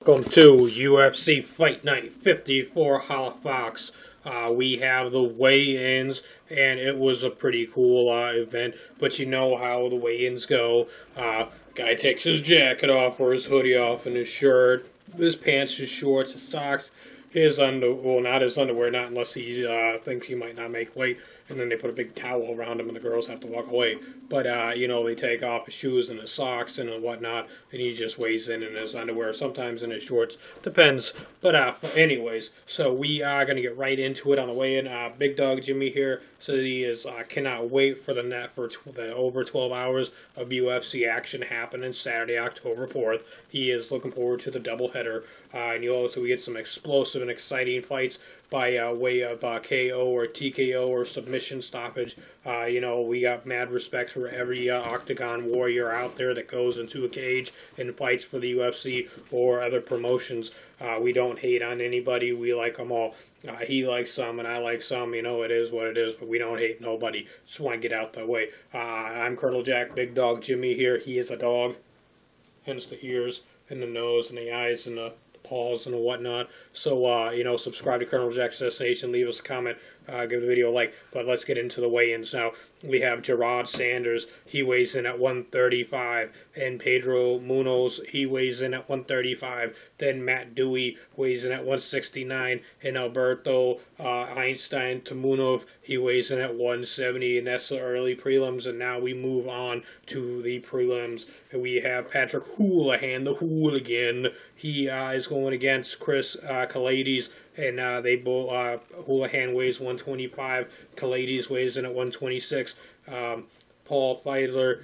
Welcome to UFC Fight Night 54 Halifax. We have the weigh-ins, and it was a pretty cool event. But you know how the weigh-ins go. Guy takes his jacket off, or his hoodie off, and his shirt, his pants, his shorts, his socks, his well, not his underwear, not unless he thinks he might not make weight. And then they put a big towel around him, and the girls have to walk away. But, you know, they take off his shoes and his socks and whatnot, and he just weighs in his underwear, sometimes in his shorts. Depends. But, anyways, so we are going to get right into it on the weigh-in. Big Dog Jimmy here says he is cannot wait for the over 12 hours of UFC action happening Saturday, October 4th. He is looking forward to the doubleheader. And you also get some explosive and exciting fights by way of KO or TKO or submission stoppage. You know, we got mad respect for every Octagon warrior out there that goes into a cage and fights for the UFC or other promotions. We don't hate on anybody. We like them all. He likes some and I like some. You know, it is what it is, but we don't hate nobody. Just want to get out that way. I'm Colonel Jack, Big Dog Jimmy here. He is a dog, hence the ears and the nose and the eyes and the paws and whatnot. So, you know, subscribe to Colonel Jack's Destination, leave us a comment, give the video a like. But let's get into the weigh-ins now. We have Gerard Sanders, he weighs in at 135, and Pedro Munoz, he weighs in at 135. Then Matt Dewey weighs in at 169, and Alberto Einstein Tamunov, he weighs in at 170, and that's the early prelims. And now we move on to the prelims, and we have Patrick Houlihan, the Hooligan. He is going against Chris Kalades, and they both Houlihan weighs 125, Kalades weighs in at 126. Paul Feidler,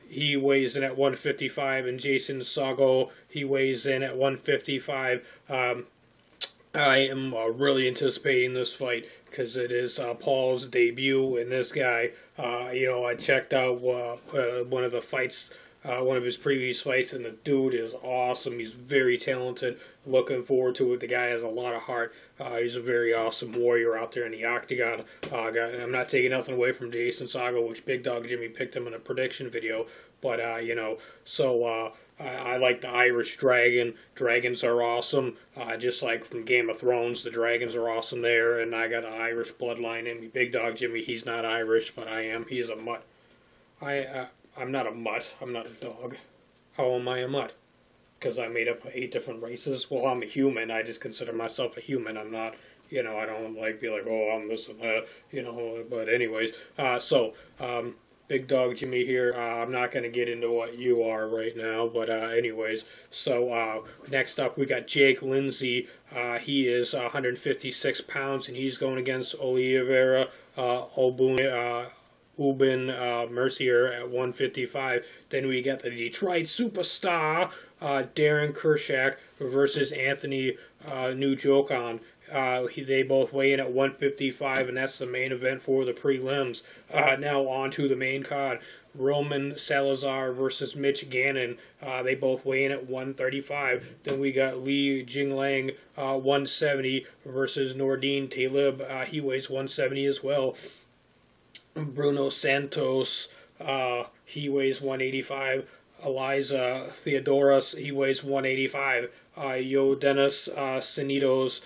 he weighs in at 155, and Jason Sago, he weighs in at 155. I am really anticipating this fight because it is Paul's debut, and this guy, you know, I checked out one of the fights, one of his previous fights, and the dude is awesome. He's very talented. Looking forward to it. The guy has a lot of heart. He's a very awesome warrior out there in the octagon. I'm not taking nothing away from Jason Sago, which Big Dog Jimmy picked him in a prediction video. But, you know, so I like the Irish Dragon. Dragons are awesome. Just like from Game of Thrones, the dragons are awesome there. And I got an Irish bloodline in me. Big Dog Jimmy, he's not Irish, but I am. He's a mutt. I'm not a mutt. I'm not a dog. How am I a mutt? Because I made up 8 different races? Well, I'm a human. I just consider myself a human. I'm not, you know, I don't like be like, oh, I'm this and that, you know. But anyways, Big Dog Jimmy here. I'm not going to get into what you are right now, but anyways. So next up we got Jake Lindsay. He is 156 pounds, and he's going against Oliveira Ubin Mercier at 155. Then we got the Detroit superstar Darren Kershak versus Anthony Njoku. They both weigh in at 155, and that's the main event for the prelims. Now on to the main card. Roman Salazar versus Mitch Gannon. They both weigh in at 135. Then we got Li Jinglang 170 versus Nordine Talib. He weighs 170 as well. Bruno Santos, he weighs 185. Eliza Theodoros, he weighs 185. Dennis Sinitos,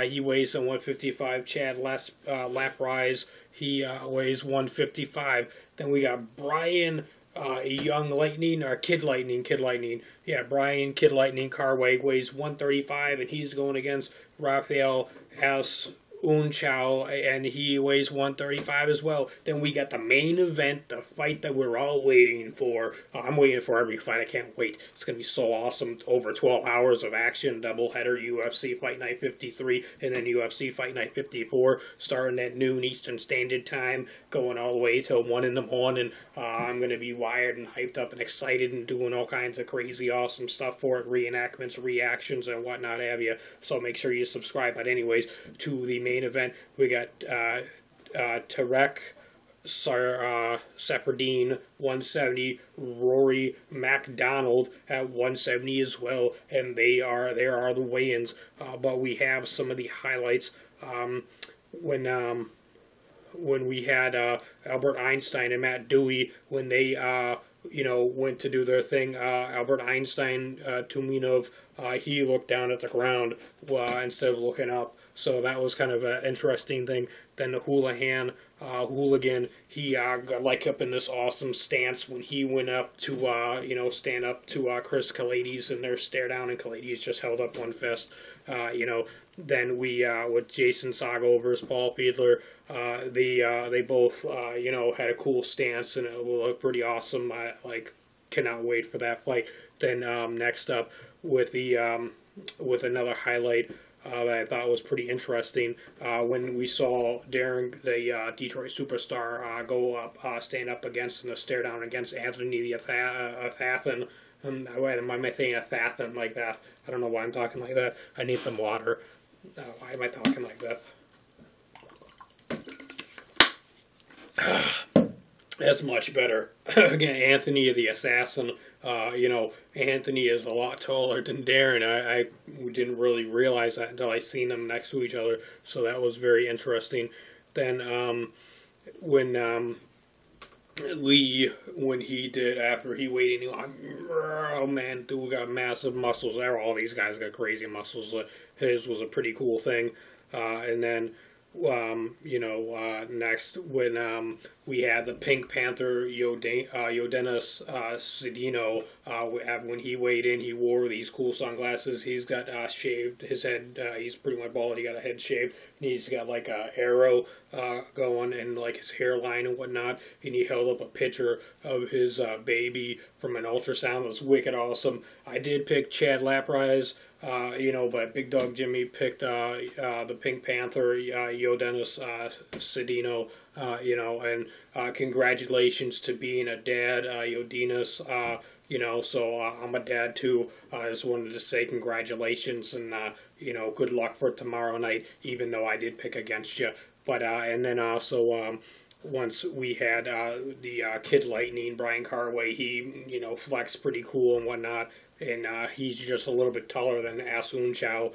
he weighs 155. Chad Laprise, he weighs 155. Then we got Brian Young Lightning, or Kid Lightning. Yeah, Brian Kid Lightning Carway weighs 135, and he's going against Rafael S. Unchao, and he weighs 135 as well. Then we got the main event, the fight that we're all waiting for. I'm waiting for every fight. I can't wait. It's going to be so awesome. Over 12 hours of action, doubleheader, UFC Fight Night 53, and then UFC Fight Night 54, starting at noon Eastern Standard Time, going all the way till 1 in the morning. I'm going to be wired and hyped up and excited and doing all kinds of crazy awesome stuff for it, reenactments, reactions, and whatnot have you. So make sure you subscribe. But anyways, to the main event, we got Tarek Safardine 170, Rory MacDonald at 170 as well, and there are the weigh-ins. But we have some of the highlights. When we had Albert Einstein and Matt Dewey, when they went to do their thing. Albert Einstein, Tumenov, he looked down at the ground instead of looking up. So that was kind of an interesting thing. Then the Hooligan, he got like up in this awesome stance when he went up to, stand up to Chris Kalades in their stare down, and Kalades just held up one fist. Then we, with Jason Sago versus Paul Fiedler, they both, had a cool stance, and it looked pretty awesome. I, cannot wait for that fight. Then, next up, with with another highlight, that I thought was pretty interesting, when we saw Darren, the Detroit superstar, go up, stand up against and stare down against Anthony the Athathan. Why am I saying Athathan like that? I don't know why I'm talking like that. I need some water. Why am I talking like that? That's much better. Again, Anthony the Assassin. Anthony is a lot taller than Darren. I didn't really realize that until I seen them next to each other. So that was very interesting. Then when Lee, when he did, after he weighed in, he went, oh man, dude got massive muscles. All these guys got crazy muscles. His was a pretty cool thing. And then next when we had the Pink Panther Yodenis Cedino, when he weighed in, he wore these cool sunglasses. He's got shaved his head. He's pretty much bald. He got a head shaved. And he's got like a arrow going, and like his hairline and whatnot. And he held up a picture of his baby from an ultrasound. It was wicked awesome. I did pick Chad Laprise. But Big Dog Jimmy picked the Pink Panther, Yodenis Cedino, and congratulations to being a dad, Yodenis, so I'm a dad too. I just wanted to say congratulations and, good luck for tomorrow night, even though I did pick against you. But, and then also, once we had the Kid Lightning, Brian Carway, he, flexed pretty cool and whatnot. And he's just a little bit taller than Asun Chow,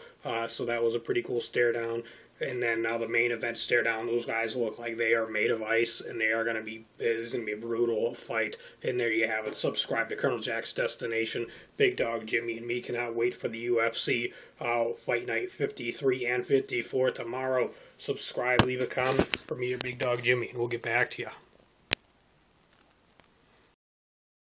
so that was a pretty cool stare down. And then the main event stare down, those guys look like they are made of ice, and they are going to be, it's going to be a brutal fight. And there you have it. Subscribe to Colonel Jack's Destination. Big Dog Jimmy and me cannot wait for the UFC Fight Night 53 and 54 tomorrow. Subscribe, leave a comment for me or Big Dog Jimmy, and we'll get back to you.